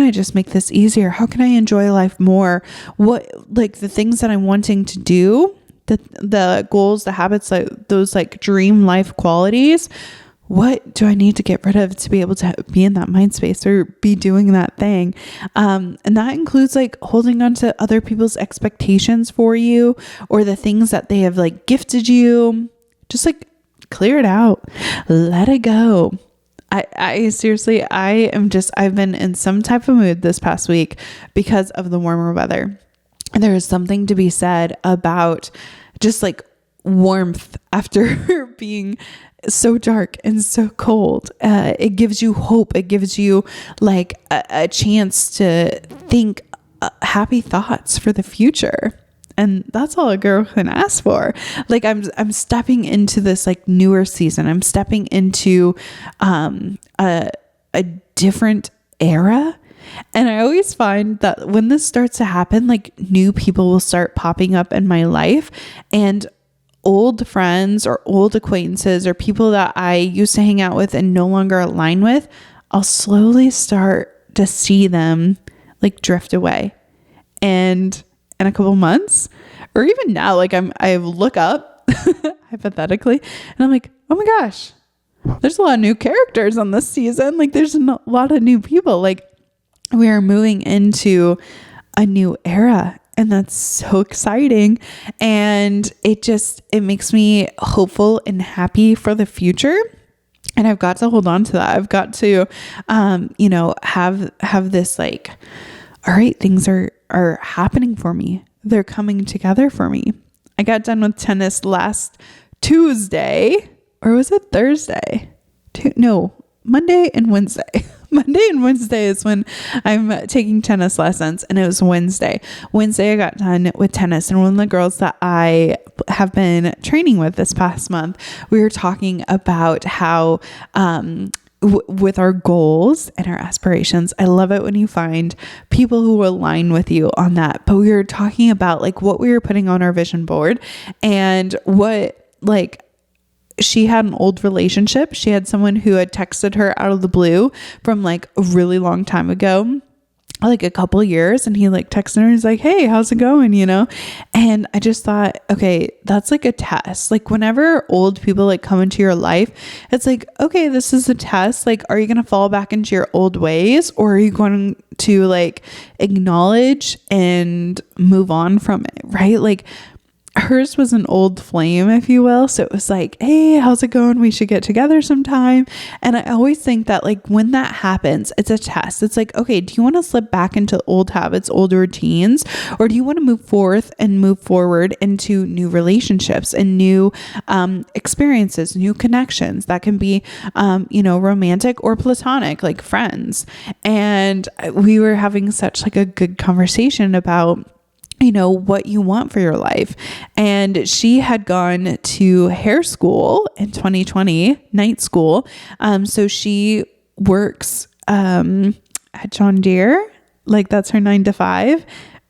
just make this easier? How can I enjoy life more? What, like the things that I'm wanting to do, the goals, the habits, like those like dream life qualities, what do I need to get rid of to be able to be in that mind space or be doing that thing? And that includes like holding on to other people's expectations for you, or the things that they have like gifted you. Just like clear it out, let it go. I seriously, I've been in some type of mood this past week because of the warmer weather. There is something to be said about just like warmth after being so dark and so cold. It gives you hope. It gives you like a chance to think happy thoughts for the future. And that's all a girl can ask for. Like I'm stepping into this like newer season. I'm stepping into a different era. And I always find that when this starts to happen, like new people will start popping up in my life, and old friends or old acquaintances or people that I used to hang out with and no longer align with, I'll slowly start to see them like drift away. And in a couple months, or even now, like I look up hypothetically and I'm like, oh my gosh, there's a lot of new characters on this season. Like there's a lot of new people. Like we are moving into a new era, and that's so exciting. And it makes me hopeful and happy for the future. And I've got to hold on to that. I've got to, have this like, all right, things are happening for me. They're coming together for me. I got done with tennis last Tuesday, or was it Thursday? Monday and Wednesday. Monday and Wednesday is when I'm taking tennis lessons, and it was Wednesday. Wednesday I got done with tennis, and one of the girls that I have been training with this past month, we were talking about how with our goals and our aspirations, I love it when you find people who align with you on that. But we were talking about like what we were putting on our vision board, and what like she had an old relationship. She had someone who had texted her out of the blue from like a really long time ago, like a couple of years, and he like texted her and he's like, hey, how's it going, and I just thought, okay, that's like a test. Like whenever old people like come into your life, it's like, okay, this is a test. Like, are you going to fall back into your old ways, or are you going to like acknowledge and move on from it, right? Like, hers was an old flame, if you will. So it was like, hey, how's it going? We should get together sometime. And I always think that like when that happens, it's a test. It's like, okay, do you want to slip back into old habits, old routines, or do you want to move forward into new relationships and new experiences, new connections that can be, romantic or platonic, like friends. And we were having such like a good conversation about what you want for your life. And she had gone to hair school in 2020, night school. So she works at John Deere, like that's her 9 to 5,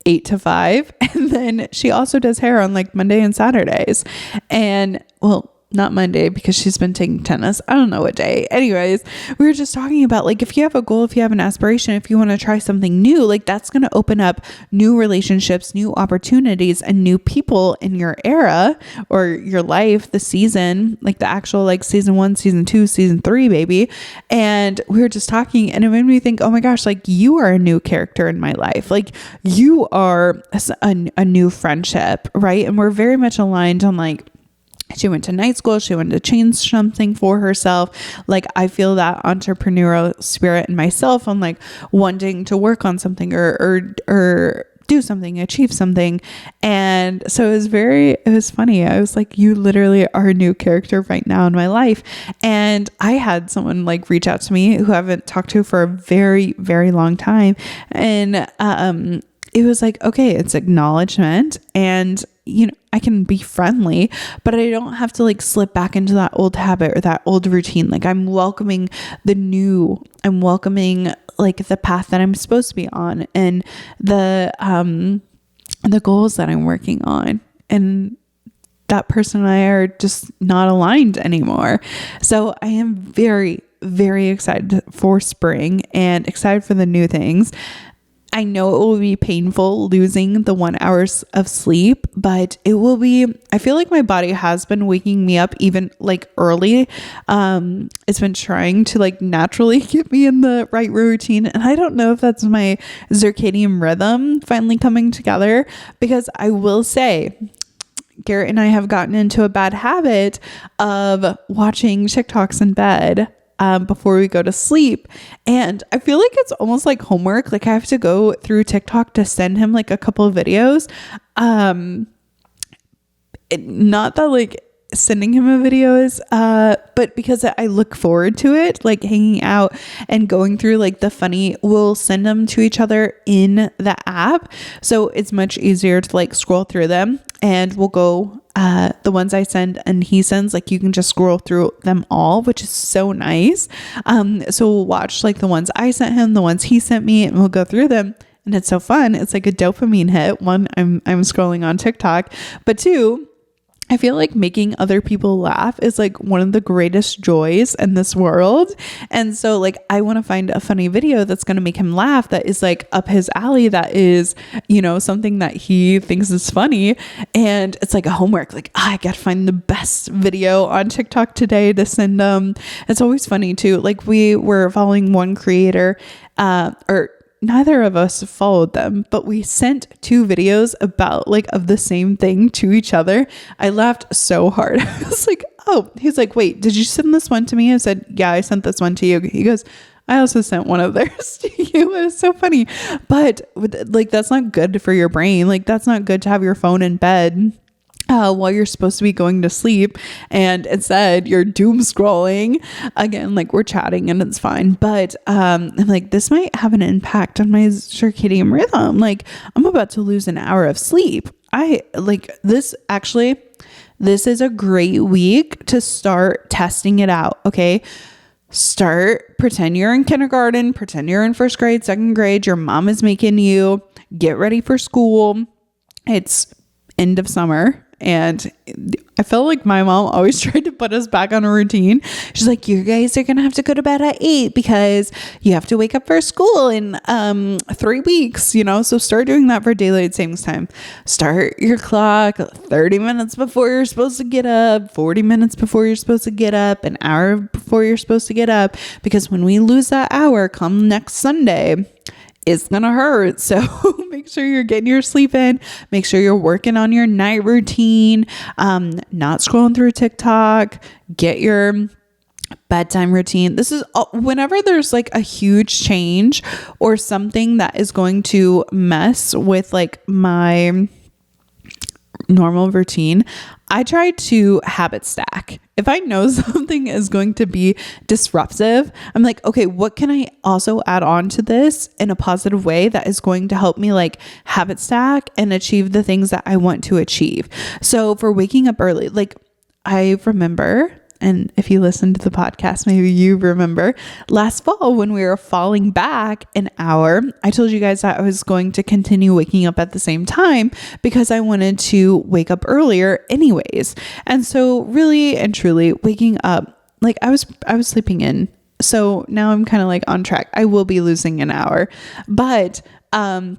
8 to 5. And then she also does hair on like Monday and Saturdays. And well, not Monday because she's been taking tennis. I don't know what day. Anyways, we were just talking about like, if you have a goal, if you have an aspiration, if you want to try something new, like that's going to open up new relationships, new opportunities, and new people in your era or your life, the season, like the actual like season 1, season 2, season 3, baby. And we were just talking and it made me think, oh my gosh, like you are a new character in my life. Like you are a new friendship, right? And we're very much aligned on like, she went to night school. She wanted to change something for herself. Like I feel that entrepreneurial spirit in myself on like wanting to work on something or do something, achieve something. And so it was funny. I was like, you literally are a new character right now in my life. And I had someone like reach out to me who I haven't talked to for a very, very long time. And, it was like, okay, it's acknowledgement and I can be friendly, but I don't have to like slip back into that old habit or that old routine. Like I'm welcoming the new, I'm welcoming like the path that I'm supposed to be on and the goals that I'm working on. And that person and I are just not aligned anymore. So I am very, very excited for spring and excited for the new things. I know it will be painful losing the 1 hour of sleep, but it will be, I feel like my body has been waking me up even like early. It's been trying to like naturally get me in the right routine. And I don't know if that's my circadian rhythm finally coming together, because I will say, Garrett and I have gotten into a bad habit of watching TikToks in bed before we go to sleep. And I feel like it's almost like homework. Like I have to go through TikTok to send him like a couple of videos. Not that like sending him a video is, but because I look forward to it, like hanging out and going through like the funny, we'll send them to each other in the app. So it's much easier to like scroll through them, and we'll go, the ones I send and he sends, like you can just scroll through them all, which is so nice. So we'll watch like the ones I sent him, the ones he sent me, and we'll go through them. And it's so fun. It's like a dopamine hit. One, I'm scrolling on TikTok, but two, I feel like making other people laugh is like one of the greatest joys in this world. And so like, I want to find a funny video that's going to make him laugh, that is like up his alley, that is, something that he thinks is funny. And it's like a homework, like, I got to find the best video on TikTok today to send them. It's always funny too. Like we were following one creator, or neither of us followed them, but we sent 2 videos about like of the same thing to each other. I laughed so hard. I was like, oh, he's like, wait, did you send this one to me? I said, yeah, I sent this one to you. He goes, I also sent one of theirs to you. It was so funny. But like, that's not good for your brain. Like that's not good to have your phone in bed while you're supposed to be going to sleep, and instead you're doom scrolling. Again, like we're chatting and it's fine, but I'm like, this might have an impact on my circadian rhythm. Like I'm about to lose an hour of sleep. I like this. Actually, this is a great week to start testing it out. Okay. Pretend you're in kindergarten, pretend you're in first grade, second grade. Your mom is making you get ready for school. It's end of summer. And I felt like my mom always tried to put us back on a routine. She's like, you guys are going to have to go to bed at 8 because you have to wake up for school in 3 weeks, so start doing that for daylight savings time. Start your clock 30 minutes before you're supposed to get up, 40 minutes before you're supposed to get up, an hour before you're supposed to get up, because when we lose that hour come next Sunday, it's gonna hurt. So make sure you're getting your sleep in. Make sure you're working on your night routine, not scrolling through TikTok. Get your bedtime routine. This is whenever there's like a huge change or something that is going to mess with like my normal routine, I try to habit stack. If I know something is going to be disruptive, I'm like, okay, what can I also add on to this in a positive way that is going to help me like habit stack and achieve the things that I want to achieve? So for waking up early, like I remember, and if you listen to the podcast, maybe you remember last fall when we were falling back an hour, I told you guys that I was going to continue waking up at the same time because I wanted to wake up earlier anyways. And so really and truly waking up, like I was sleeping in. So now I'm kind of like on track. I will be losing an hour, but, I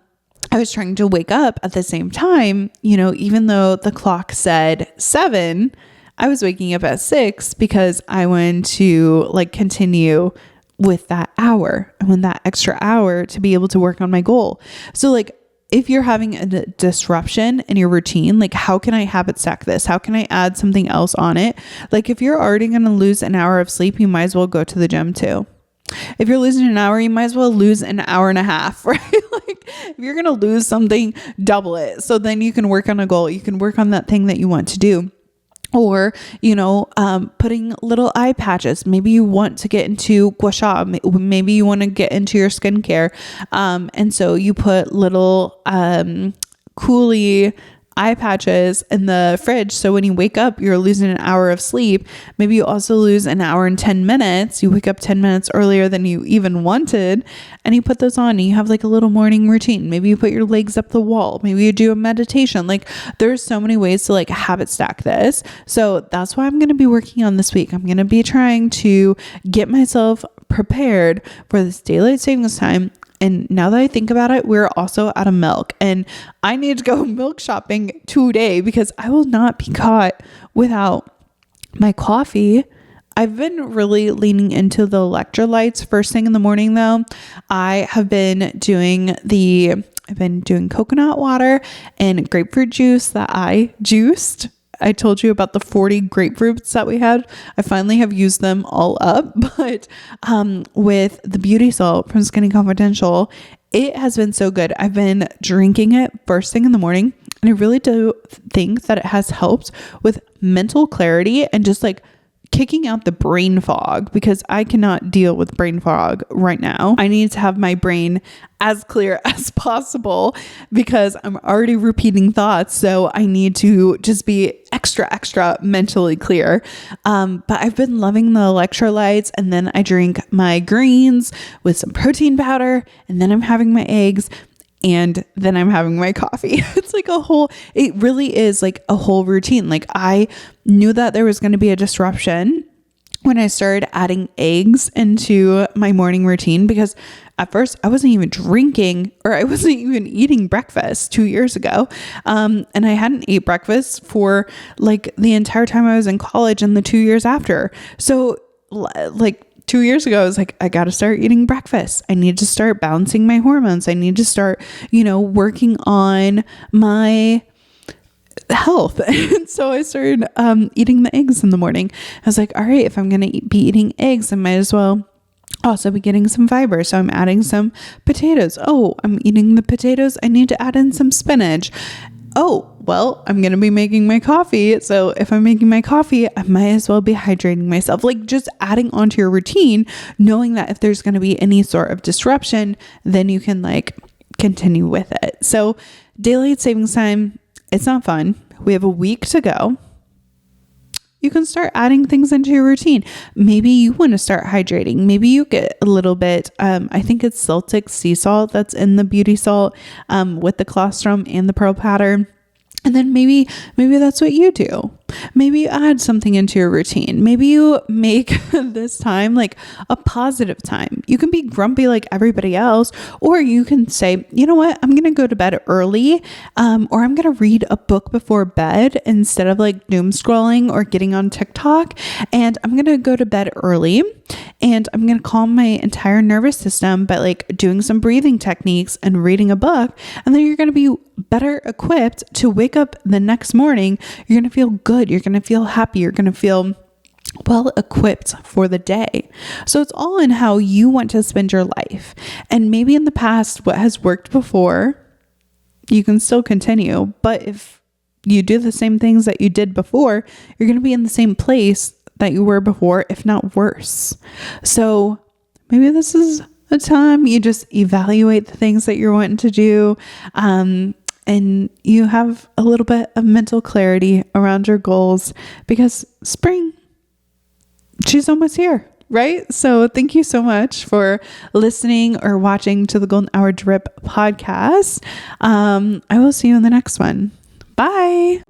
was trying to wake up at the same time, you know, even though the clock said 7, I was waking up at 6 because I wanted to like continue with that hour. I want that extra hour to be able to work on my goal. So like if you're having a disruption in your routine, like how can I habit stack this? How can I add something else on it? Like if you're already going to lose an hour of sleep, you might as well go to the gym too. If you're losing an hour, you might as well lose an hour and a half, right? Like if you're going to lose something, double it. So then you can work on a goal. You can work on that thing that you want to do. Or, you know, putting little eye patches. Maybe you want to get into gua sha. Maybe you want to get into your skincare. And so you put little Coolie eye patches in the fridge. So when you wake up, you're losing an hour of sleep. Maybe you also lose an hour and 10 minutes. You wake up 10 minutes earlier than you even wanted, and you put those on and you have like a little morning routine. Maybe you put your legs up the wall. Maybe you do a meditation. Like there's so many ways to like habit stack this. So that's why I'm going to be working on this week. I'm going to be trying to get myself prepared for this daylight savings time. And now that I think about it, we're also out of milk and I need to go milk shopping today because I will not be caught without my coffee. I've been really leaning into the electrolytes first thing in the morning though. I've been doing coconut water and grapefruit juice that I juiced. I told you about the 40 grapefruits that we had. I finally have used them all up, but with the beauty salt from Skinny Confidential, it has been so good. I've been drinking it first thing in the morning, and I really do think that it has helped with mental clarity and just like kicking out the brain fog, because I cannot deal with brain fog right now. I need to have my brain as clear as possible because I'm already repeating thoughts. So I need to just be extra mentally clear. But I've been loving the electrolytes, and then I drink my greens with some protein powder, and then I'm having my eggs, and then I'm having my coffee. It's like it really is like a whole routine. Like I knew that there was going to be a disruption when I started adding eggs into my morning routine, because at first I wasn't even drinking, or I wasn't even eating breakfast 2 years ago. And I hadn't ate breakfast for like the entire time I was in college and the 2 years after. So like 2 years ago, I was like, I got to start eating breakfast. I need to start balancing my hormones. I need to start, working on my health. And so I started eating the eggs in the morning. I was like, all right, if I'm going to be eating eggs, I might as well also be getting some fiber. So I'm adding some potatoes. Oh, I'm eating the potatoes. I need to add in some spinach. Oh, well, I'm going to be making my coffee. So if I'm making my coffee, I might as well be hydrating myself. Like just adding onto your routine, knowing that if there's going to be any sort of disruption, then you can like continue with it. So daylight savings time, it's not fun. We have a week to go. You can start adding things into your routine. Maybe you want to start hydrating. Maybe you get a little bit, I think it's Celtic sea salt that's in the beauty salt with the colostrum and the pearl powder. And then maybe that's what you do. Maybe you add something into your routine. Maybe you make this time like a positive time. You can be grumpy like everybody else, or you can say, you know what, I'm going to go to bed early, or I'm going to read a book before bed instead of like doom scrolling or getting on TikTok. And I'm going to go to bed early, and I'm going to calm my entire nervous system by like doing some breathing techniques and reading a book. And then you're going to be better equipped to wake up the next morning. You're going to feel good. You're going to feel happy. You're going to feel well equipped for the day. So it's all in how you want to spend your life. And maybe in the past, what has worked before, you can still continue. But if you do the same things that you did before, you're going to be in the same place that you were before, if not worse. So maybe this is a time you just evaluate the things that you're wanting to do, and you have a little bit of mental clarity around your goals, because spring, she's almost here, right? So thank you so much for listening or watching to the Golden Hour Drip podcast. I will see you in the next one. Bye.